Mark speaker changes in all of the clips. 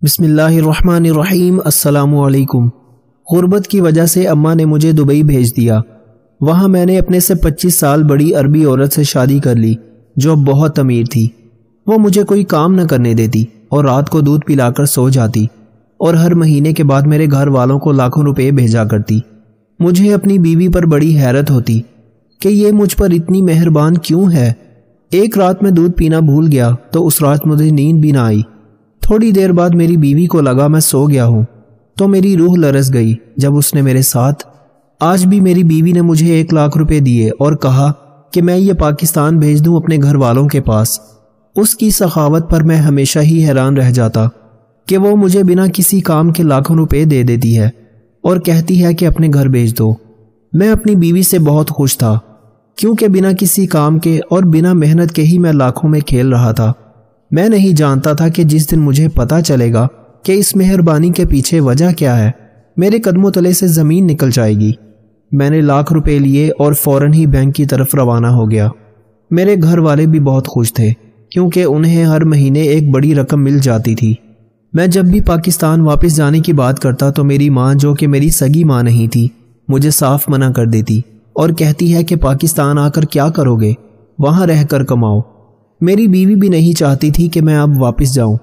Speaker 1: بسم اللہ الرحمن الرحیم۔ السلام علیکم۔ غربت کی وجہ سے اماں نے مجھے دبئی بھیج دیا۔ وہاں میں نے اپنے سے 25 سال بڑی عربی عورت سے شادی کر لی جو بہت امیر تھی۔ وہ مجھے کوئی کام نہ کرنے دیتی اور رات کو دودھ پلا کر سو جاتی اور ہر مہینے کے بعد میرے گھر والوں کو لاکھوں روپے بھیجا کرتی۔ مجھے اپنی بیوی پر بڑی حیرت ہوتی کہ یہ مجھ پر اتنی مہربان کیوں ہے۔ ایک رات میں دودھ پینا بھول گیا تو اس رات مجھے نیند بھی نہ آئی۔ تھوڑی دیر بعد میری بیوی کو لگا میں سو گیا ہوں تو میری روح لرز گئی جب اس نے میرے ساتھ آج بھی میری بیوی نے مجھے 1 لاکھ روپے دیے اور کہا کہ میں یہ پاکستان بھیج دوں اپنے گھر والوں کے پاس۔ اس کی سخاوت پر میں ہمیشہ ہی حیران رہ جاتا کہ وہ مجھے بنا کسی کام کے لاکھوں روپے دے دیتی ہے اور کہتی ہے کہ اپنے گھر بھیج دو۔ میں اپنی بیوی سے بہت خوش تھا کیونکہ بنا کسی کام کے اور بنا محنت کے ہی میں لاکھوں میں کھیل رہا تھا۔ میں نہیں جانتا تھا کہ جس دن مجھے پتہ چلے گا کہ اس مہربانی کے پیچھے وجہ کیا ہے میرے قدموں تلے سے زمین نکل جائے گی۔ میں نے لاکھ روپے لیے اور فوراً ہی بینک کی طرف روانہ ہو گیا۔ میرے گھر والے بھی بہت خوش تھے کیونکہ انہیں ہر مہینے ایک بڑی رقم مل جاتی تھی۔ میں جب بھی پاکستان واپس جانے کی بات کرتا تو میری ماں، جو کہ میری سگی ماں نہیں تھی، مجھے صاف منع کر دیتی اور کہتی ہے کہ پاکستان آ کر کیا کرو گے، وہاں رہ کر کماؤ۔ میری بیوی بھی نہیں چاہتی تھی کہ میں اب واپس جاؤں،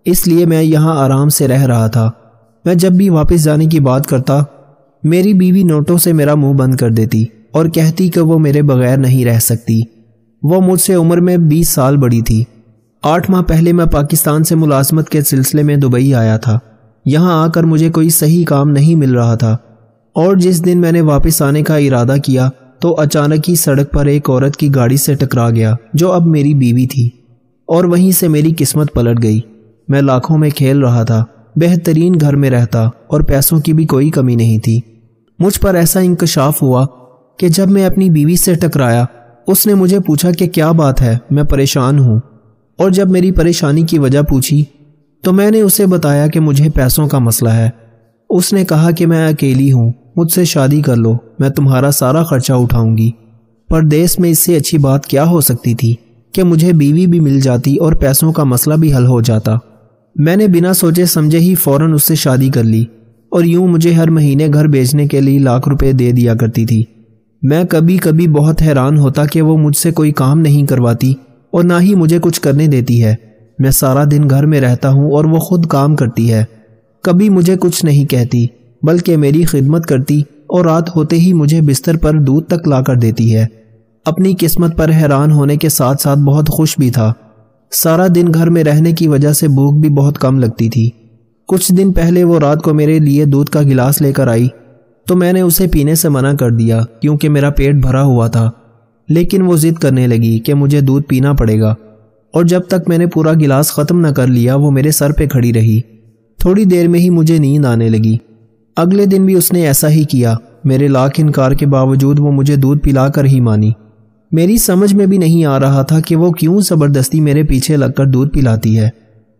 Speaker 1: اس لیے میں یہاں آرام سے رہ رہا تھا۔ میں جب بھی واپس جانے کی بات کرتا میری بیوی نوٹوں سے میرا منہ بند کر دیتی اور کہتی کہ وہ میرے بغیر نہیں رہ سکتی۔ وہ مجھ سے عمر میں 20 سال بڑی تھی۔ 8 ماہ پہلے میں پاکستان سے ملازمت کے سلسلے میں دبئی آیا تھا۔ یہاں آ کر مجھے کوئی صحیح کام نہیں مل رہا تھا اور جس دن میں نے واپس آنے کا ارادہ کیا تو اچانک ہی سڑک پر ایک عورت کی گاڑی سے ٹکرا گیا جو اب میری بیوی تھی، اور وہیں سے میری قسمت پلٹ گئی۔ میں لاکھوں میں کھیل رہا تھا، بہترین گھر میں رہتا اور پیسوں کی بھی کوئی کمی نہیں تھی۔ مجھ پر ایسا انکشاف ہوا کہ جب میں اپنی بیوی سے ٹکرایا اس نے مجھے پوچھا کہ کیا بات ہے، میں پریشان ہوں، اور جب میری پریشانی کی وجہ پوچھی تو میں نے اسے بتایا کہ مجھے پیسوں کا مسئلہ ہے۔ اس نے کہا کہ میں اکیلی ہوں، مجھ سے شادی کر لو، میں تمہارا سارا خرچہ اٹھاؤں گی۔ پردیس میں اس سے اچھی بات کیا ہو سکتی تھی کہ مجھے بیوی بھی مل جاتی اور پیسوں کا مسئلہ بھی حل ہو جاتا۔ میں نے بنا سوچے سمجھے ہی فوراً اس سے شادی کر لی اور یوں مجھے ہر مہینے گھر بیچنے کے لیے لاکھ روپے دے دیا کرتی تھی۔ میں کبھی کبھی بہت حیران ہوتا کہ وہ مجھ سے کوئی کام نہیں کرواتی اور نہ ہی مجھے کچھ کرنے دیتی ہے۔ میں سارا دن گھر میں رہتا ہوں اور وہ خود کام کرتی ہے، کبھی مجھے کچھ نہیں کہتی بلکہ میری خدمت کرتی اور رات ہوتے ہی مجھے بستر پر دودھ تک لا کر دیتی ہے۔ اپنی قسمت پر حیران ہونے کے ساتھ ساتھ بہت خوش بھی تھا۔ سارا دن گھر میں رہنے کی وجہ سے بھوک بھی بہت کم لگتی تھی۔ کچھ دن پہلے وہ رات کو میرے لیے دودھ کا گلاس لے کر آئی تو میں نے اسے پینے سے منع کر دیا کیونکہ میرا پیٹ بھرا ہوا تھا، لیکن وہ ضد کرنے لگی کہ مجھے دودھ پینا پڑے گا، اور جب تک میں نے پورا گلاس ختم نہ کر لیا وہ میرے سر پہ کھڑی رہی۔ تھوڑی دیر میں ہی مجھے نیند آنے لگی۔ اگلے دن بھی اس نے ایسا ہی کیا۔ میرے لاکھ انکار کے باوجود وہ مجھے دودھ پلا کر ہی مانی۔ میری سمجھ میں بھی نہیں آ رہا تھا کہ وہ کیوں زبردستی میرے پیچھے لگ کر دودھ پلاتی ہے۔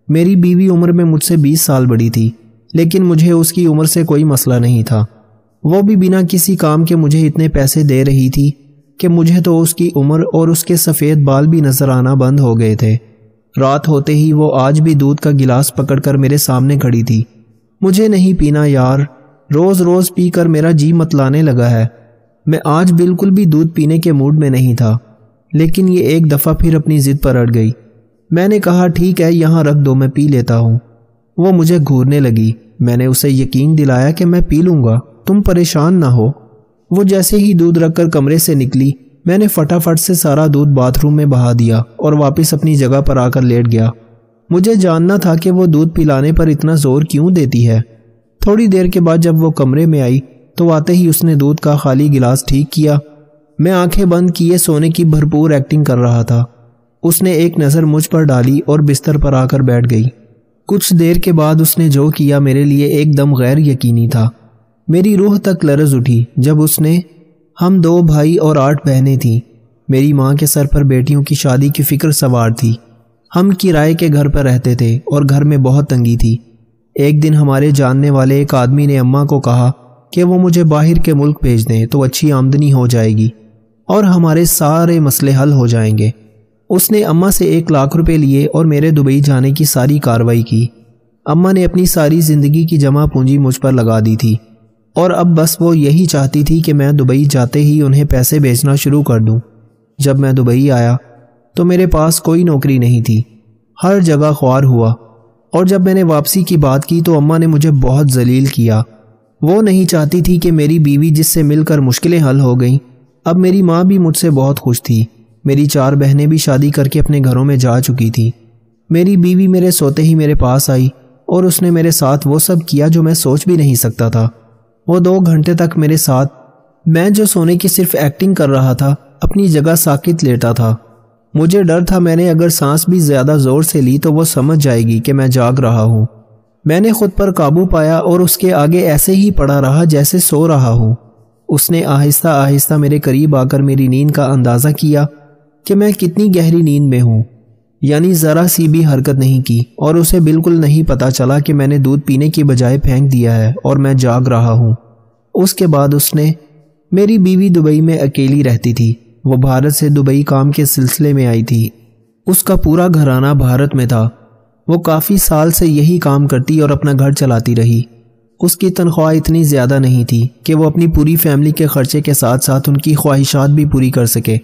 Speaker 1: میری بیوی عمر میں مجھ سے 20 سال بڑی تھی، لیکن مجھے اس کی عمر سے کوئی مسئلہ نہیں تھا۔ وہ بھی بنا کسی کام کے مجھے اتنے پیسے دے رہی تھی کہ مجھے تو اس کی عمر اور اس کے سفید بال بھی نظر آنا بند ہو گئے تھے۔ رات ہوتے ہی وہ آج بھی دودھ کا گلاس پکڑ کر میرے سامنے کھڑی تھی۔ مجھے نہیں پینا یار، روز روز پی کر میرا جی متلانے لگا ہے۔ میں آج بالکل بھی دودھ پینے کے موڈ میں نہیں تھا، لیکن یہ ایک دفعہ پھر اپنی ضد پر اڑ گئی۔ میں نے کہا ٹھیک ہے یہاں رکھ دو، میں پی لیتا ہوں۔ وہ مجھے گھورنے لگی۔ میں نے اسے یقین دلایا کہ میں پی لوں گا، تم پریشان نہ ہو۔ وہ جیسے ہی دودھ رکھ کر کمرے سے نکلی میں نے فٹافٹ سے سارا دودھ باتھ روم میں بہا دیا اور واپس اپنی جگہ پر آ کر لیٹ گیا۔ مجھے جاننا تھا کہ وہ دودھ پلانے پر اتنا زور کیوں دیتی ہے۔ تھوڑی دیر کے بعد جب وہ کمرے میں آئی تو آتے ہی اس نے دودھ کا خالی گلاس ٹھیک کیا۔ میں آنکھیں بند کیے سونے کی بھرپور ایکٹنگ کر رہا تھا۔ اس نے ایک نظر مجھ پر ڈالی اور بستر پر آ کر بیٹھ گئی۔ کچھ دیر کے بعد اس نے جو کیا میرے لیے ایک دم غیر یقینی تھا۔ میری روح تک لرز اٹھی جب اس نے ہم 2 بھائی اور 8 بہنیں تھیں۔ میری ماں کے سر پر بیٹیوں کی شادی کی فکر سوار تھی۔ ہم کرائے کے گھر پر رہتے تھے اور گھر میں بہت تنگی تھی۔ ایک دن ہمارے جاننے والے ایک آدمی نے اماں کو کہا کہ وہ مجھے باہر کے ملک بھیج دیں تو اچھی آمدنی ہو جائے گی اور ہمارے سارے مسئلے حل ہو جائیں گے۔ اس نے اماں سے 1 لاکھ روپے لیے اور میرے دبئی جانے کی ساری کارروائی کی۔ اماں نے اپنی ساری زندگی کی جمع پونجی مجھ پر لگا دی تھی اور اب بس وہ یہی چاہتی تھی کہ میں دبئی جاتے ہی انہیں پیسے بھیجنا شروع کر دوں۔ جب میں دبئی آیا تو میرے پاس کوئی نوکری نہیں تھی، ہر جگہ خوار ہوا، اور جب میں نے واپسی کی بات کی تو اماں نے مجھے بہت ذلیل کیا۔ وہ نہیں چاہتی تھی کہ میری بیوی جس سے مل کر مشکلیں حل ہو گئیں۔ اب میری ماں بھی مجھ سے بہت خوش تھی۔ میری 4 بہنیں بھی شادی کر کے اپنے گھروں میں جا چکی تھی۔ میری بیوی میرے سوتے ہی میرے پاس آئی اور اس نے میرے ساتھ وہ سب کیا جو میں سوچ بھی نہیں سکتا تھا۔ وہ 2 گھنٹے تک میرے ساتھ، میں جو سونے کی صرف ایکٹنگ کر رہا تھا، اپنی جگہ ساکت لیٹا تھا۔ مجھے ڈر تھا میں نے اگر سانس بھی زیادہ زور سے لی تو وہ سمجھ جائے گی کہ میں جاگ رہا ہوں۔ میں نے خود پر قابو پایا اور اس کے آگے ایسے ہی پڑا رہا جیسے سو رہا ہوں۔ اس نے آہستہ آہستہ میرے قریب آ کر میری نیند کا اندازہ کیا کہ میں کتنی گہری نیند میں ہوں، یعنی ذرا سی بھی حرکت نہیں کی، اور اسے بالکل نہیں پتا چلا کہ میں نے دودھ پینے کی بجائے پھینک دیا ہے اور میں جاگ رہا ہوں۔ اس کے بعد اس نے، میری بیوی دبئی میں اکیلی رہتی تھی، وہ بھارت سے دبئی کام کے سلسلے میں آئی تھی۔ اس کا پورا گھرانہ بھارت میں تھا۔ وہ کافی سال سے یہی کام کرتی اور اپنا گھر چلاتی رہی۔ اس کی تنخواہ اتنی زیادہ نہیں تھی کہ وہ اپنی پوری فیملی کے خرچے کے ساتھ ساتھ ان کی خواہشات بھی پوری کر سکے۔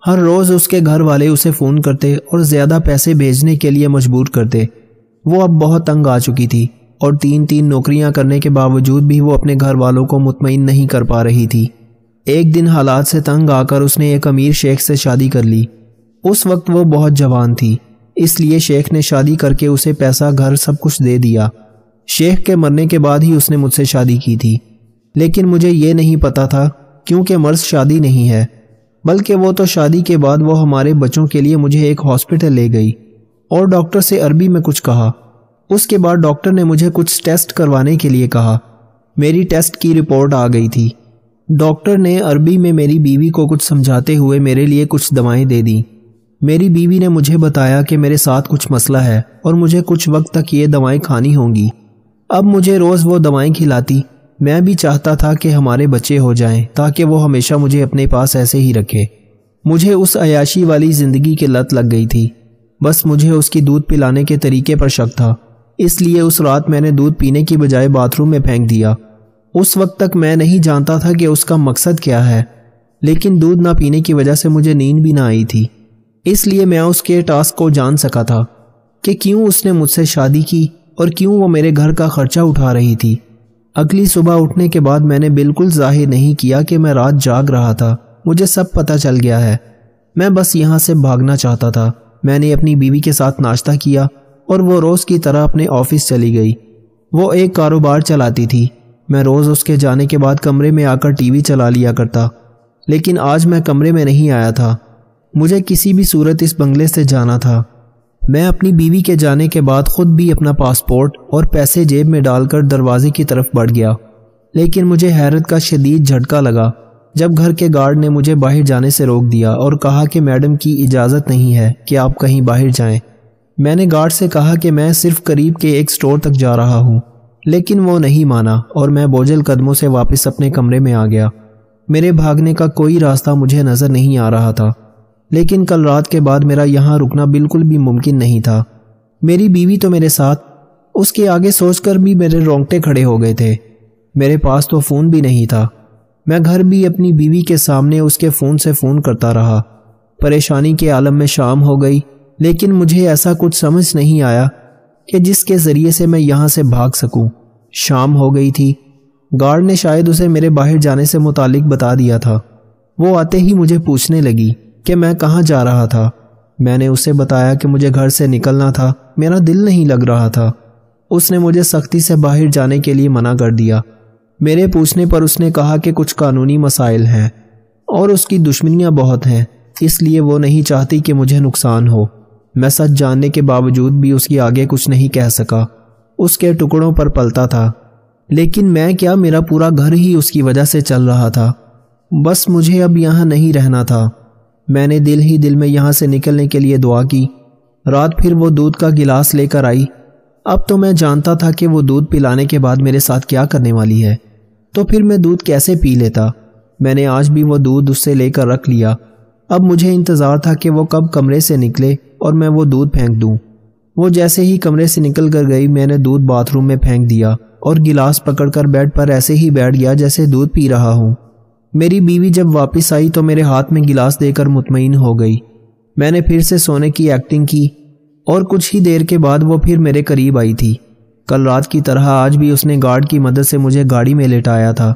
Speaker 1: ہر روز اس کے گھر والے اسے فون کرتے اور زیادہ پیسے بھیجنے کے لیے مجبور کرتے۔ وہ اب بہت تنگ آ چکی تھی اور 3 نوکریاں کرنے کے باوجود بھی وہ اپنے گھر والوں کو مطمئن نہیں کر پا رہی تھی۔ ایک دن حالات سے تنگ آ کر اس نے ایک امیر شیخ سے شادی کر لی۔ اس وقت وہ بہت جوان تھی، اس لیے شیخ نے شادی کر کے اسے پیسہ، گھر، سب کچھ دے دیا۔ شیخ کے مرنے کے بعد ہی اس نے مجھ سے شادی کی تھی، لیکن مجھے یہ نہیں پتا تھا کیونکہ مرض شادی نہیں ہے، بلکہ وہ تو شادی کے بعد وہ ہمارے بچوں کے لیے مجھے ایک ہاسپٹل لے گئی اور ڈاکٹر سے عربی میں کچھ کہا۔ اس کے بعد ڈاکٹر نے مجھے کچھ ٹیسٹ کروانے کے لیے کہا۔ میری ٹیسٹ کی رپورٹ آ گئی تھی۔ ڈاکٹر نے عربی میں میری بیوی کو کچھ سمجھاتے ہوئے میرے لیے کچھ دوائیں دے دیں۔ میری بیوی نے مجھے بتایا کہ میرے ساتھ کچھ مسئلہ ہے اور مجھے کچھ وقت تک یہ دوائیں کھانی ہوں گی۔ اب مجھے روز وہ دوائیں کھلاتی۔ میں بھی چاہتا تھا کہ ہمارے بچے ہو جائیں تاکہ وہ ہمیشہ مجھے اپنے پاس ایسے ہی رکھے۔ مجھے اس عیاشی والی زندگی کی لت لگ گئی تھی۔ بس مجھے اس کی دودھ پلانے کے طریقے پر شک تھا، اس لیے اس رات میں نے دودھ پینے کی بجائے باتھ روم میں پھینک دیا۔ اس وقت تک میں نہیں جانتا تھا کہ اس کا مقصد کیا ہے، لیکن دودھ نہ پینے کی وجہ سے مجھے نیند بھی نہ آئی تھی۔ اس لیے میں اس کے ٹاسک کو جان سکا تھا کہ کیوں اس نے مجھ سے شادی کی اور کیوں وہ میرے گھر کا خرچہ اٹھا رہی تھی۔ اگلی صبح اٹھنے کے بعد میں نے بالکل ظاہر نہیں کیا کہ میں رات جاگ رہا تھا۔ مجھے سب پتہ چل گیا ہے۔ میں بس یہاں سے بھاگنا چاہتا تھا۔ میں نے اپنی بیوی کے ساتھ ناشتہ کیا اور وہ روز کی طرح اپنے آفس چلی گئی۔ وہ ایک کاروبار چلاتی تھی۔ میں روز اس کے جانے کے بعد کمرے میں آ کر ٹی وی چلا لیا کرتا، لیکن آج میں کمرے میں نہیں آیا تھا۔ مجھے کسی بھی صورت اس بنگلے سے جانا تھا۔ میں اپنی بیوی کے جانے کے بعد خود بھی اپنا پاسپورٹ اور پیسے جیب میں ڈال کر دروازے کی طرف بڑھ گیا، لیکن مجھے حیرت کا شدید جھٹکا لگا جب گھر کے گارڈ نے مجھے باہر جانے سے روک دیا اور کہا کہ میڈم کی اجازت نہیں ہے کہ آپ کہیں باہر جائیں۔ میں نے گارڈ سے کہا کہ میں صرف قریب کے ایک سٹور تک جا رہا ہوں، لیکن وہ نہیں مانا اور میں بوجھل قدموں سے واپس اپنے کمرے میں آ گیا۔ میرے بھاگنے کا کوئی راستہ مجھے نظر نہیں آ رہا تھا، لیکن کل رات کے بعد میرا یہاں رکنا بالکل بھی ممکن نہیں تھا۔ میری بیوی تو میرے ساتھ، اس کے آگے سوچ کر بھی میرے رونگٹے کھڑے ہو گئے تھے۔ میرے پاس تو فون بھی نہیں تھا۔ میں گھر بھی اپنی بیوی کے سامنے اس کے فون سے فون کرتا رہا۔ پریشانی کے عالم میں شام ہو گئی، لیکن مجھے ایسا کچھ سمجھ نہیں آیا کہ جس کے ذریعے سے میں یہاں سے بھاگ سکوں۔ شام ہو گئی تھی۔ گارڈ نے شاید اسے میرے باہر جانے سے متعلق بتا دیا تھا۔ وہ آتے ہی مجھے پوچھنے لگی کہ میں کہاں جا رہا تھا۔ میں نے اسے بتایا کہ مجھے گھر سے نکلنا تھا، میرا دل نہیں لگ رہا تھا۔ اس نے مجھے سختی سے باہر جانے کے لیے منع کر دیا۔ میرے پوچھنے پر اس نے کہا کہ کچھ قانونی مسائل ہیں اور اس کی دشمنیاں بہت ہیں، اس لیے وہ نہیں چاہتی کہ مجھے نقصان ہو۔ میں سچ جاننے کے باوجود بھی اس کی آگے کچھ نہیں کہہ سکا۔ اس کے ٹکڑوں پر پلتا تھا، لیکن میں کیا، میرا پورا گھر ہی اس کی وجہ سے چل رہا تھا۔ بس مجھے اب یہاں نہیں رہنا تھا۔ میں نے دل ہی دل میں یہاں سے نکلنے کے لیے دعا کی۔ رات پھر وہ دودھ کا گلاس لے کر آئی۔ اب تو میں جانتا تھا کہ وہ دودھ پلانے کے بعد میرے ساتھ کیا کرنے والی ہے، تو پھر میں دودھ کیسے پی لیتا۔ میں نے آج بھی وہ دودھ اس سے لے کر رکھ لیا۔ اب مجھے انتظار تھا کہ وہ کب کمرے سے نکلے اور میں وہ دودھ پھینک دوں۔ وہ جیسے ہی کمرے سے نکل کر گئی میں نے دودھ باتھ روم میں پھینک دیا اور گلاس پکڑ کر بیڈ پر ایسے ہی بیٹھ گیا جیسے دودھ پی رہا ہوں۔ میری بیوی جب واپس آئی تو میرے ہاتھ میں گلاس دے کر مطمئن ہو گئی۔ میں نے پھر سے سونے کی ایکٹنگ کی اور کچھ ہی دیر کے بعد وہ پھر میرے قریب آئی تھی۔ کل رات کی طرح آج بھی اس نے گارڈ کی مدد سے مجھے گاڑی میں لٹایا تھا۔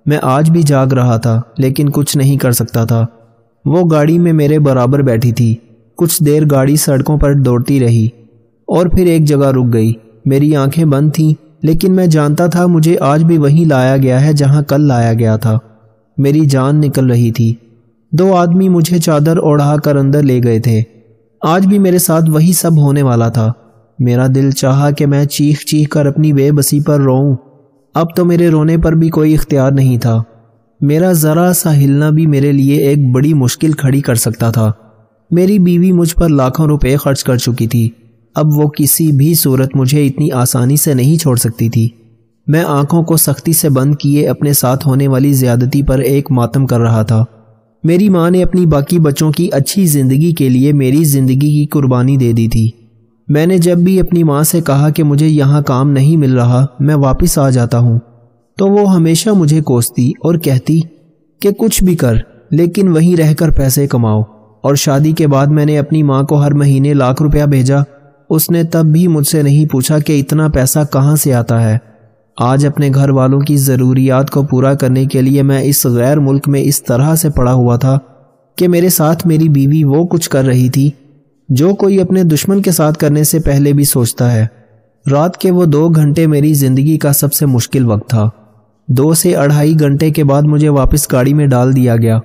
Speaker 1: میں آج بھی جاگ رہا تھا لیکن کچھ نہیں کر سکتا تھا۔ وہ گاڑی میں میرے برابر بیٹھی تھی۔ کچھ دیر گاڑی سڑکوں پر دوڑتی رہی اور پھر ایک جگہ رک گئی۔ میری آنکھیں بند تھیں لیکن میں جانتا تھا مجھے آج بھی وہیں لایا گیا ہے جہاں کل لایا گیا تھا۔ میری جان نکل رہی تھی۔ 2 آدمی مجھے چادر اوڑھا کر اندر لے گئے تھے۔ آج بھی میرے ساتھ وہی سب ہونے والا تھا۔ میرا دل چاہا کہ میں چیخ چیخ کر اپنی بے بسی پر روؤں۔ اب تو میرے رونے پر بھی کوئی اختیار نہیں تھا۔ میرا ذرا سا ہلنا بھی میرے لیے ایک بڑی مشکل کھڑی کر سکتا تھا۔ میری بیوی مجھ پر لاکھوں روپے خرچ کر چکی تھی۔ اب وہ کسی بھی صورت مجھے اتنی آسانی سے نہیں چھوڑ سکتی تھی۔ میں آنکھوں کو سختی سے بند کیے اپنے ساتھ ہونے والی زیادتی پر ایک ماتم کر رہا تھا۔ میری ماں نے اپنی باقی بچوں کی اچھی زندگی کے لیے میری زندگی کی قربانی دے دی تھی۔ میں نے جب بھی اپنی ماں سے کہا کہ مجھے یہاں کام نہیں مل رہا، میں واپس آ جاتا ہوں، تو وہ ہمیشہ مجھے کوستی اور کہتی کہ کچھ بھی کر لیکن وہیں رہ کر پیسے کماؤ۔ اور شادی کے بعد میں نے اپنی ماں کو ہر مہینے لاکھ روپیہ بھیجا۔ اس نے تب بھی مجھ سے نہیں پوچھا کہ اتنا پیسہ کہاں سے آتا ہے۔ آج اپنے گھر والوں کی ضروریات کو پورا کرنے کے لیے میں اس غیر ملک میں اس طرح سے پڑا ہوا تھا کہ میرے ساتھ میری بیوی وہ کچھ کر رہی تھی جو کوئی اپنے دشمن کے ساتھ کرنے سے پہلے بھی سوچتا ہے۔ رات کے وہ 2 گھنٹے میری زندگی کا سب سے مشکل وقت تھا۔ 2 سے 2.5 گھنٹے کے بعد مجھے واپس گاڑی میں ڈال دیا گیا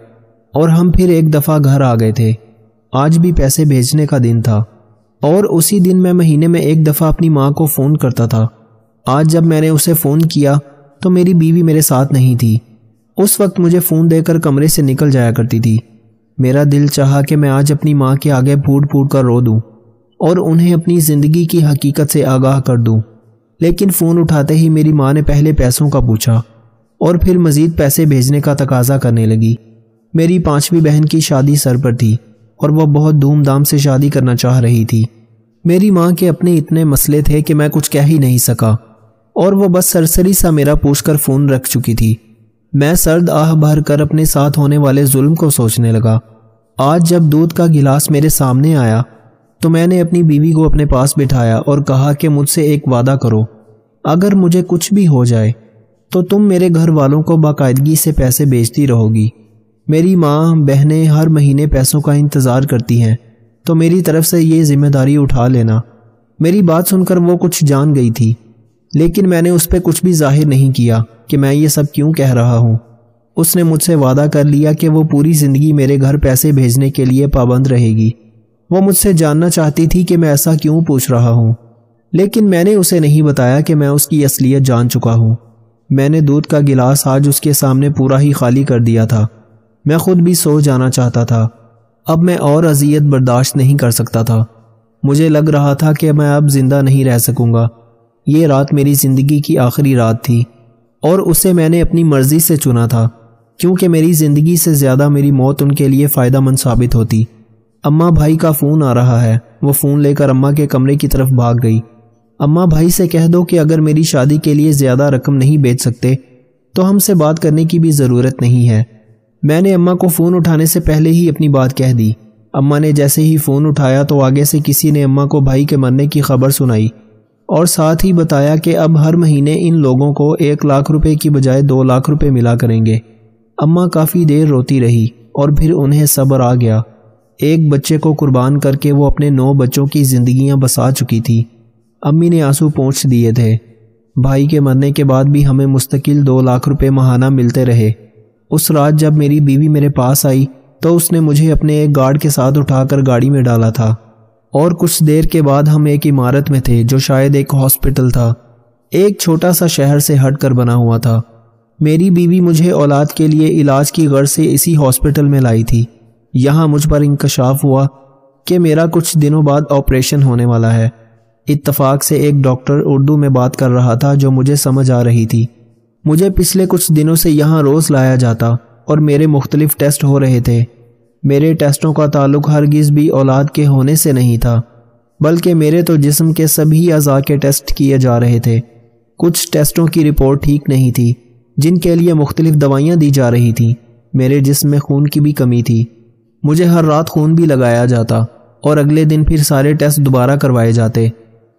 Speaker 1: اور ہم پھر ایک دفعہ گھر آ گئے تھے۔ آج بھی پیسے بھیجنے کا دن تھا اور اسی دن میں مہینے میں ایک دفعہ اپنی ماں کو فون کرتا تھا۔ آج جب میں نے اسے فون کیا تو میری بیوی میرے ساتھ نہیں تھی۔ اس وقت مجھے فون دے کر کمرے سے نکل جایا کرتی تھی۔ میرا دل چاہا کہ میں آج اپنی ماں کے آگے پھوٹ پھوٹ کر رو دوں اور انہیں اپنی زندگی کی حقیقت سے آگاہ کر دوں، لیکن فون اٹھاتے ہی میری ماں نے پہلے پیسوں کا پوچھا اور پھر مزید پیسے بھیجنے کا تقاضا کرنے لگی۔ میری 5ویں بہن کی شادی سر پر تھی اور وہ بہت دھوم دھام سے شادی کرنا چاہ رہی تھی۔ میری ماں کے اپنے اتنے مسئلے تھے کہ میں کچھ کہہ ہی نہیں سکا اور وہ بس سرسری سا میرا پوچھ کر فون رکھ چکی تھی۔ میں سرد آہ بھر کر اپنے ساتھ ہونے والے ظلم کو سوچنے لگا۔ آج جب دودھ کا گلاس میرے سامنے آیا تو میں نے اپنی بیوی کو اپنے پاس بٹھایا اور کہا کہ مجھ سے ایک وعدہ کرو، اگر مجھے کچھ بھی ہو جائے تو تم میرے گھر والوں کو باقاعدگی سے پیسے بھیجتی رہو گی۔ میری ماں بہنیں ہر مہینے پیسوں کا انتظار کرتی ہیں تو میری طرف سے یہ ذمہ داری اٹھا لینا۔ میری بات سن کر وہ کچھ جان گئی تھی، لیکن میں نے اس پہ کچھ بھی ظاہر نہیں کیا کہ میں یہ سب کیوں کہہ رہا ہوں۔ اس نے مجھ سے وعدہ کر لیا کہ وہ پوری زندگی میرے گھر پیسے بھیجنے کے لیے پابند رہے گی۔ وہ مجھ سے جاننا چاہتی تھی کہ میں ایسا کیوں پوچھ رہا ہوں، لیکن میں نے اسے نہیں بتایا کہ میں اس کی اصلیت جان چکا ہوں۔ میں نے دودھ کا گلاس آج اس کے سامنے پورا ہی خالی کر دیا تھا۔ میں خود بھی سو جانا چاہتا تھا۔ اب میں اور اذیت برداشت نہیں کر سکتا تھا۔ مجھے لگ رہا تھا کہ میں اب زندہ نہیں رہ سکوں گا۔ یہ رات میری زندگی کی آخری رات تھی اور اسے میں نے اپنی مرضی سے چنا تھا، کیونکہ میری زندگی سے زیادہ میری موت ان کے لیے فائدہ مند ثابت ہوتی۔ اماں بھائی کا فون آ رہا ہے۔ وہ فون لے کر اماں کے کمرے کی طرف بھاگ گئی۔ اماں بھائی سے کہہ دو کہ اگر میری شادی کے لیے زیادہ رقم نہیں بھیج سکتے تو ہم سے بات کرنے کی بھی ضرورت نہیں ہے۔ میں نے اماں کو فون اٹھانے سے پہلے ہی اپنی بات کہہ دی۔ اماں نے جیسے ہی فون اٹھایا تو آگے سے کسی نے اماں کو بھائی کے مرنے کی خبر سنائی اور ساتھ ہی بتایا کہ اب ہر مہینے ان لوگوں کو 1 لاکھ روپے کی بجائے 2 لاکھ روپے ملا کریں گے۔ اماں کافی دیر روتی رہی اور پھر انہیں صبر آ گیا۔ ایک بچے کو قربان کر کے وہ اپنے 9 بچوں کی زندگیاں بسا چکی تھی۔ امی نے آنسو پونچھ دیے تھے۔ بھائی کے مرنے کے بعد بھی ہمیں مستقل 2 لاکھ روپے ماہانہ ملتے رہے۔ اس رات جب میری بیوی میرے پاس آئی تو اس نے مجھے اپنے ایک گارڈ کے ساتھ اٹھا کر گاڑی میں ڈالا تھا اور کچھ دیر کے بعد ہم ایک عمارت میں تھے جو شاید ایک ہاسپٹل تھا، ایک چھوٹا سا شہر سے ہٹ کر بنا ہوا تھا۔ میری بیوی مجھے اولاد کے لیے علاج کی غرض سے اسی ہاسپٹل میں لائی تھی۔ یہاں مجھ پر انکشاف ہوا کہ میرا کچھ دنوں بعد آپریشن ہونے والا ہے۔ اتفاق سے ایک ڈاکٹر اردو میں بات کر رہا تھا جو مجھے سمجھ آ رہی تھی۔ مجھے پچھلے کچھ دنوں سے یہاں روز لایا جاتا اور میرے مختلف ٹیسٹ ہو رہے تھے۔ میرے ٹیسٹوں کا تعلق ہرگز بھی اولاد کے ہونے سے نہیں تھا۔ بلکہ میرے تو جسم کے سبھی اعضاء کے ٹیسٹ کیے جا رہے تھے۔ کچھ ٹیسٹوں کی رپورٹ ٹھیک نہیں تھی، جن کے لیے مختلف دوائیاں دی جا رہی تھیں۔ میرے جسم میں خون کی بھی کمی تھی، مجھے ہر رات خون بھی لگایا جاتا اور اگلے دن پھر سارے ٹیسٹ دوبارہ کروائے جاتے۔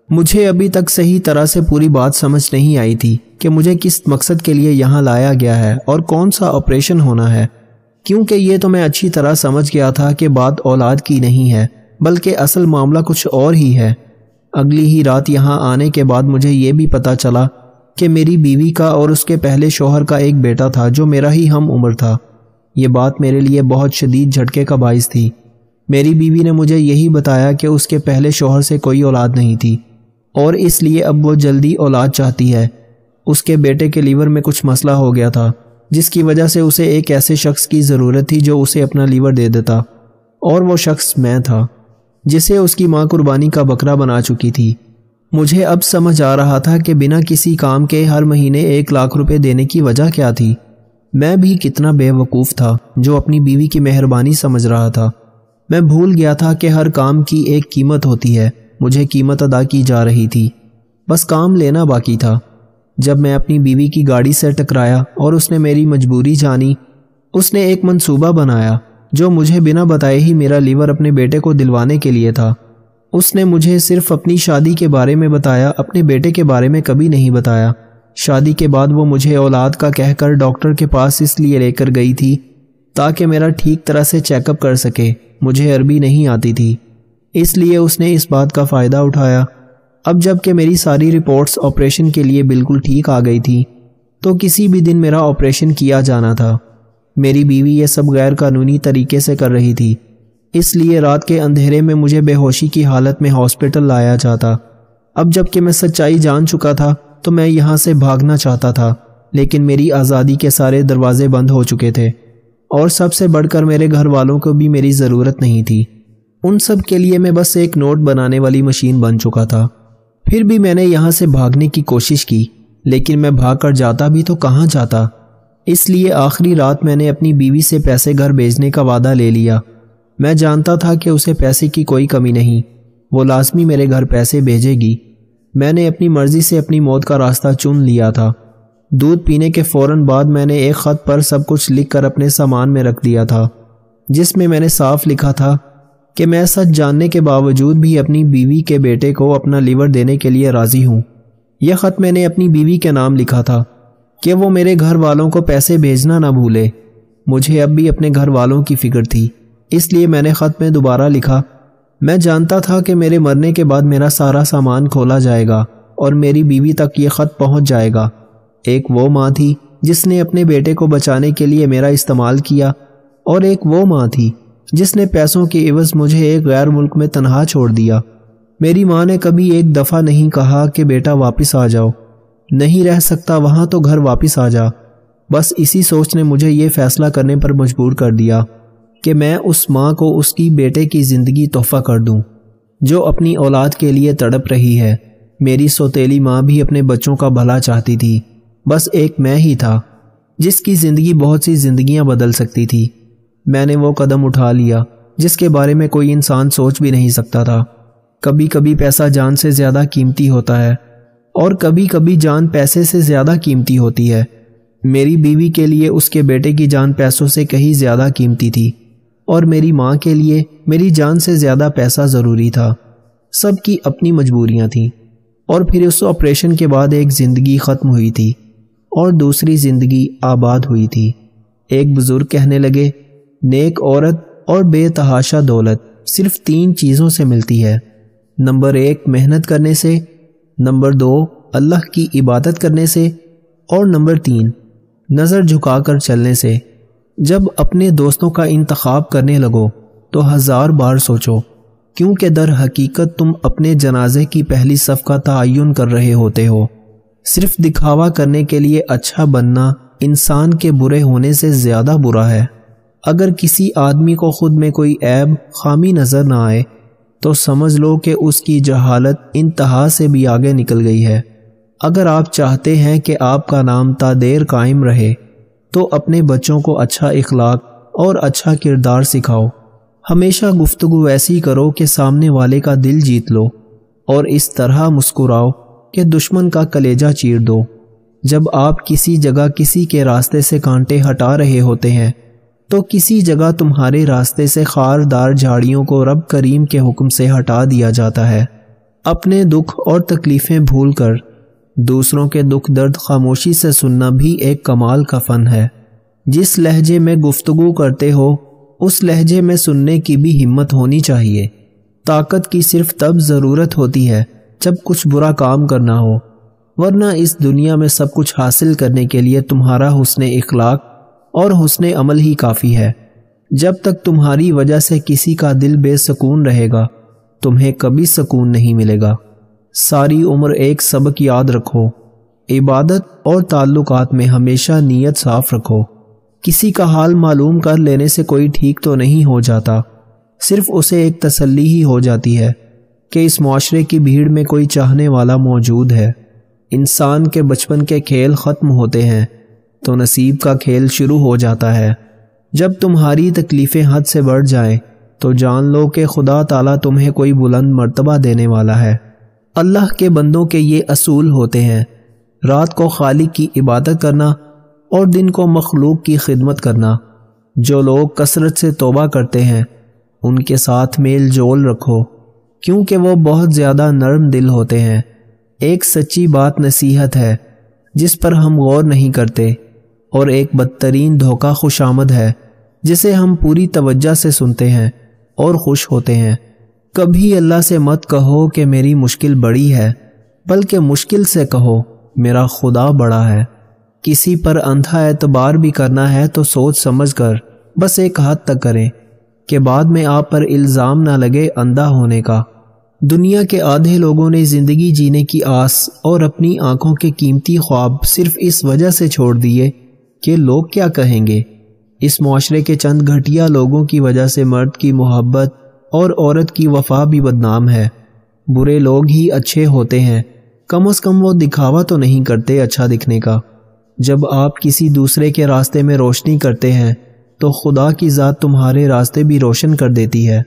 Speaker 1: مجھے ابھی تک صحیح طرح سے پوری بات سمجھ نہیں آئی تھی کہ مجھے کس مقصد کے لیے یہاں لایا گیا ہے اور کون سا آپریشن ہونا ہے، کیونکہ یہ تو میں اچھی طرح سمجھ گیا تھا کہ بات اولاد کی نہیں ہے، بلکہ اصل معاملہ کچھ اور ہی ہے۔ اگلی ہی رات یہاں آنے کے بعد مجھے یہ بھی پتہ چلا کہ میری بیوی کا اور اس کے پہلے شوہر کا ایک بیٹا تھا جو میرا ہی ہم عمر تھا۔ یہ بات میرے لیے بہت شدید جھٹکے کا باعث تھی۔ میری بیوی نے مجھے یہی بتایا کہ اس کے پہلے شوہر سے کوئی اولاد نہیں تھی اور اس لیے اب وہ جلدی اولاد چاہتی ہے۔ اس کے بیٹے کے لیور میں کچھ مسئلہ ہو گیا تھا، جس کی وجہ سے اسے ایک ایسے شخص کی ضرورت تھی جو اسے اپنا لیور دے دیتا، اور وہ شخص میں تھا، جسے اس کی ماں قربانی کا بکرا بنا چکی تھی۔ مجھے اب سمجھ آ رہا تھا کہ بنا کسی کام کے ہر مہینے 1 لاکھ روپے دینے کی وجہ کیا تھی۔ میں بھی کتنا بے وقوف تھا جو اپنی بیوی کی مہربانی سمجھ رہا تھا۔ میں بھول گیا تھا کہ ہر کام کی ایک قیمت ہوتی ہے۔ مجھے قیمت ادا کی جا رہی تھی، بس کام لینا باقی تھا۔ جب میں اپنی بیوی کی گاڑی سے ٹکرایا اور اس نے میری مجبوری جانی، اس نے ایک منصوبہ بنایا جو مجھے بنا بتائے ہی میرا لیور اپنے بیٹے کو دلوانے کے لیے تھا۔ اس نے مجھے صرف اپنی شادی کے بارے میں بتایا، اپنے بیٹے کے بارے میں کبھی نہیں بتایا۔ شادی کے بعد وہ مجھے اولاد کا کہہ کر ڈاکٹر کے پاس اس لیے لے کر گئی تھی تاکہ میرا ٹھیک طرح سے چیک اپ کر سکے۔ مجھے عربی نہیں آتی تھی، اس لیے اس نے اس بات کا فائدہ اٹھایا۔ اب جب کہ میری ساری رپورٹس آپریشن کے لیے بالکل ٹھیک آ گئی تھی تو کسی بھی دن میرا آپریشن کیا جانا تھا۔ میری بیوی یہ سب غیر قانونی طریقے سے کر رہی تھی، اس لیے رات کے اندھیرے میں مجھے بے ہوشی کی حالت میں ہاسپٹل لایا جاتا۔ اب جب کہ میں سچائی جان چکا تھا تو میں یہاں سے بھاگنا چاہتا تھا، لیکن میری آزادی کے سارے دروازے بند ہو چکے تھے، اور سب سے بڑھ کر میرے گھر والوں کو بھی میری ضرورت نہیں تھی۔ ان سب کے لیے میں بس ایک نوٹ بنانے والی مشین بن چکا تھا۔ پھر بھی میں نے یہاں سے بھاگنے کی کوشش کی، لیکن میں بھاگ کر جاتا بھی تو کہاں جاتا۔ اس لیے آخری رات میں نے اپنی بیوی سے پیسے گھر بھیجنے کا وعدہ لے لیا۔ میں جانتا تھا کہ اسے پیسے کی کوئی کمی نہیں، وہ لازمی میرے گھر پیسے بھیجے گی۔ میں نے اپنی مرضی سے اپنی موت کا راستہ چن لیا تھا۔ دودھ پینے کے فوراً بعد میں نے ایک خط پر سب کچھ لکھ کر اپنے سامان میں رکھ دیا تھا، جس میں میں نے صاف لکھا تھا کہ میں سچ جاننے کے باوجود بھی اپنی بیوی کے بیٹے کو اپنا لیور دینے کے لیے راضی ہوں۔ یہ خط میں نے اپنی بیوی کے نام لکھا تھا کہ وہ میرے گھر والوں کو پیسے بھیجنا نہ بھولے۔ مجھے اب بھی اپنے گھر والوں کی فکر تھی، اس لیے میں نے خط میں دوبارہ لکھا، میں جانتا تھا کہ میرے مرنے کے بعد میرا سارا سامان کھولا جائے گا اور میری بیوی تک یہ خط پہنچ جائے گا۔ ایک وہ ماں تھی جس نے اپنے بیٹے کو بچانے کے لیے میرا استعمال کیا، اور ایک وہ ماں تھی جس نے پیسوں کے عوض مجھے ایک غیر ملک میں تنہا چھوڑ دیا۔ میری ماں نے کبھی ایک دفعہ نہیں کہا کہ بیٹا واپس آ جاؤ، نہیں رہ سکتا وہاں تو گھر واپس آ جا۔ بس اسی سوچ نے مجھے یہ فیصلہ کرنے پر مجبور کر دیا کہ میں اس ماں کو اس کی بیٹے کی زندگی تحفہ کر دوں جو اپنی اولاد کے لیے تڑپ رہی ہے۔ میری سوتیلی ماں بھی اپنے بچوں کا بھلا چاہتی تھی، بس ایک میں ہی تھا جس کی زندگی بہت سی زندگیاں بدل سکتی تھی۔ میں نے وہ قدم اٹھا لیا جس کے بارے میں کوئی انسان سوچ بھی نہیں سکتا تھا۔ کبھی کبھی پیسہ جان سے زیادہ قیمتی ہوتا ہے، اور کبھی کبھی جان پیسے سے زیادہ قیمتی ہوتی ہے۔ میری بیوی کے لیے اس کے بیٹے کی جان پیسوں سے کہیں زیادہ قیمتی تھی، اور میری ماں کے لیے میری جان سے زیادہ پیسہ ضروری تھا۔ سب کی اپنی مجبوریاں تھیں، اور پھر اس آپریشن کے بعد ایک زندگی ختم ہوئی تھی اور دوسری زندگی آباد ہوئی تھی۔ ایک بزرگ کہنے لگے، نیک عورت اور بے تحاشا دولت صرف 3 چیزوں سے ملتی ہے۔ نمبر 1 محنت کرنے سے، نمبر 2 اللہ کی عبادت کرنے سے، اور نمبر 3 نظر جھکا کر چلنے سے۔ جب اپنے دوستوں کا انتخاب کرنے لگو تو 1000 بار سوچو، کیونکہ در حقیقت تم اپنے جنازے کی پہلی صف کا تعین کر رہے ہوتے ہو۔ صرف دکھاوا کرنے کے لیے اچھا بننا انسان کے برے ہونے سے زیادہ برا ہے۔ اگر کسی آدمی کو خود میں کوئی عیب خامی نظر نہ آئے تو سمجھ لو کہ اس کی جہالت انتہا سے بھی آگے نکل گئی ہے۔ اگر آپ چاہتے ہیں کہ آپ کا نام تا دیر قائم رہے تو اپنے بچوں کو اچھا اخلاق اور اچھا کردار سکھاؤ۔ ہمیشہ گفتگو ایسی کرو کہ سامنے والے کا دل جیت لو، اور اس طرح مسکراؤ کہ دشمن کا کلیجہ چیر دو۔ جب آپ کسی جگہ کسی کے راستے سے کانٹے ہٹا رہے ہوتے ہیں تو کسی جگہ تمہارے راستے سے خاردار جھاڑیوں کو رب کریم کے حکم سے ہٹا دیا جاتا ہے۔ اپنے دکھ اور تکلیفیں بھول کر دوسروں کے دکھ درد خاموشی سے سننا بھی ایک کمال کا فن ہے۔ جس لہجے میں گفتگو کرتے ہو اس لہجے میں سننے کی بھی ہمت ہونی چاہیے۔ طاقت کی صرف تب ضرورت ہوتی ہے جب کچھ برا کام کرنا ہو، ورنہ اس دنیا میں سب کچھ حاصل کرنے کے لیے تمہارا حسن اخلاق اور حسن عمل ہی کافی ہے۔ جب تک تمہاری وجہ سے کسی کا دل بے سکون رہے گا تمہیں کبھی سکون نہیں ملے گا۔ ساری عمر ایک سبق یاد رکھو، عبادت اور تعلقات میں ہمیشہ نیت صاف رکھو۔ کسی کا حال معلوم کر لینے سے کوئی ٹھیک تو نہیں ہو جاتا، صرف اسے ایک تسلی ہی ہو جاتی ہے کہ اس معاشرے کی بھیڑ میں کوئی چاہنے والا موجود ہے۔ انسان کے بچپن کے کھیل ختم ہوتے ہیں تو نصیب کا کھیل شروع ہو جاتا ہے۔ جب تمہاری تکلیفیں حد سے بڑھ جائیں تو جان لو کہ خدا تعالیٰ تمہیں کوئی بلند مرتبہ دینے والا ہے۔ اللہ کے بندوں کے یہ اصول ہوتے ہیں: رات کو خالق کی عبادت کرنا اور دن کو مخلوق کی خدمت کرنا۔ جو لوگ کثرت سے توبہ کرتے ہیں ان کے ساتھ میل جول رکھو، کیونکہ وہ بہت زیادہ نرم دل ہوتے ہیں۔ ایک سچی بات نصیحت ہے جس پر ہم غور نہیں کرتے، اور ایک بدترین دھوکہ خوشامد ہے جسے ہم پوری توجہ سے سنتے ہیں اور خوش ہوتے ہیں۔ کبھی اللہ سے مت کہو کہ میری مشکل بڑی ہے، بلکہ مشکل سے کہو میرا خدا بڑا ہے۔ کسی پر اندھا اعتبار بھی کرنا ہے تو سوچ سمجھ کر بس ایک حد تک کریں کہ بعد میں آپ پر الزام نہ لگے اندھا ہونے کا۔ دنیا کے آدھے لوگوں نے زندگی جینے کی آس اور اپنی آنکھوں کے قیمتی خواب صرف اس وجہ سے چھوڑ دیے کہ لوگ کیا کہیں گے۔ اس معاشرے کے چند گھٹیا لوگوں کی وجہ سے مرد کی محبت اور عورت کی وفا بھی بدنام ہے۔ برے لوگ ہی اچھے ہوتے ہیں، کم از کم وہ دکھاوا تو نہیں کرتے اچھا دکھنے کا۔ جب آپ کسی دوسرے کے راستے میں روشنی کرتے ہیں تو خدا کی ذات تمہارے راستے بھی روشن کر دیتی ہے۔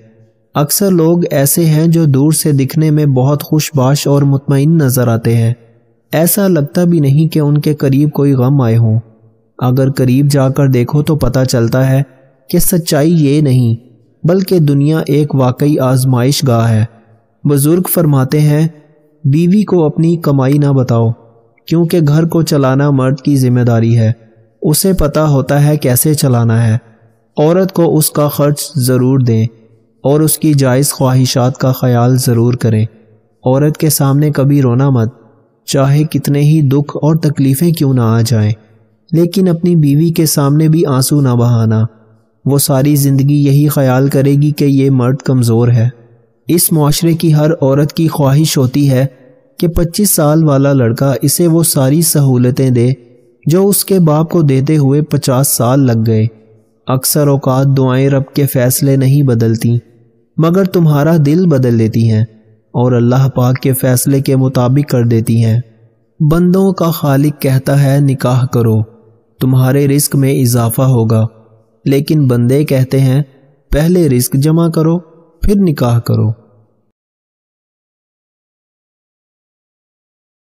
Speaker 1: اکثر لوگ ایسے ہیں جو دور سے دکھنے میں بہت خوش باش اور مطمئن نظر آتے ہیں، ایسا لگتا بھی نہیں کہ ان کے قریب کوئی غم آئے ہوں۔ اگر قریب جا کر دیکھو تو پتہ چلتا ہے کہ سچائی یہ نہیں بلکہ دنیا ایک واقعی آزمائش گاہ ہے۔ بزرگ فرماتے ہیں بیوی کو اپنی کمائی نہ بتاؤ، کیونکہ گھر کو چلانا مرد کی ذمہ داری ہے، اسے پتہ ہوتا ہے کیسے چلانا ہے۔ عورت کو اس کا خرچ ضرور دیں اور اس کی جائز خواہشات کا خیال ضرور کریں۔ عورت کے سامنے کبھی رونا مت، چاہے کتنے ہی دکھ اور تکلیفیں کیوں نہ آ جائیں، لیکن اپنی بیوی کے سامنے بھی آنسو نہ بہانا۔ وہ ساری زندگی یہی خیال کرے گی کہ یہ مرد کمزور ہے۔ اس معاشرے کی ہر عورت کی خواہش ہوتی ہے کہ 25 سال والا لڑکا اسے وہ ساری سہولتیں دے جو اس کے باپ کو دیتے ہوئے 50 سال لگ گئے۔ اکثر اوقات دعائیں رب کے فیصلے نہیں بدلتی مگر تمہارا دل بدل دیتی ہیں اور اللہ پاک کے فیصلے کے مطابق کر دیتی ہیں۔ بندوں کا خالق کہتا ہے نکاح کرو، تمہارے رزق میں اضافہ ہوگا، لیکن بندے کہتے ہیں پہلے رزق جمع کرو پھر نکاح کرو۔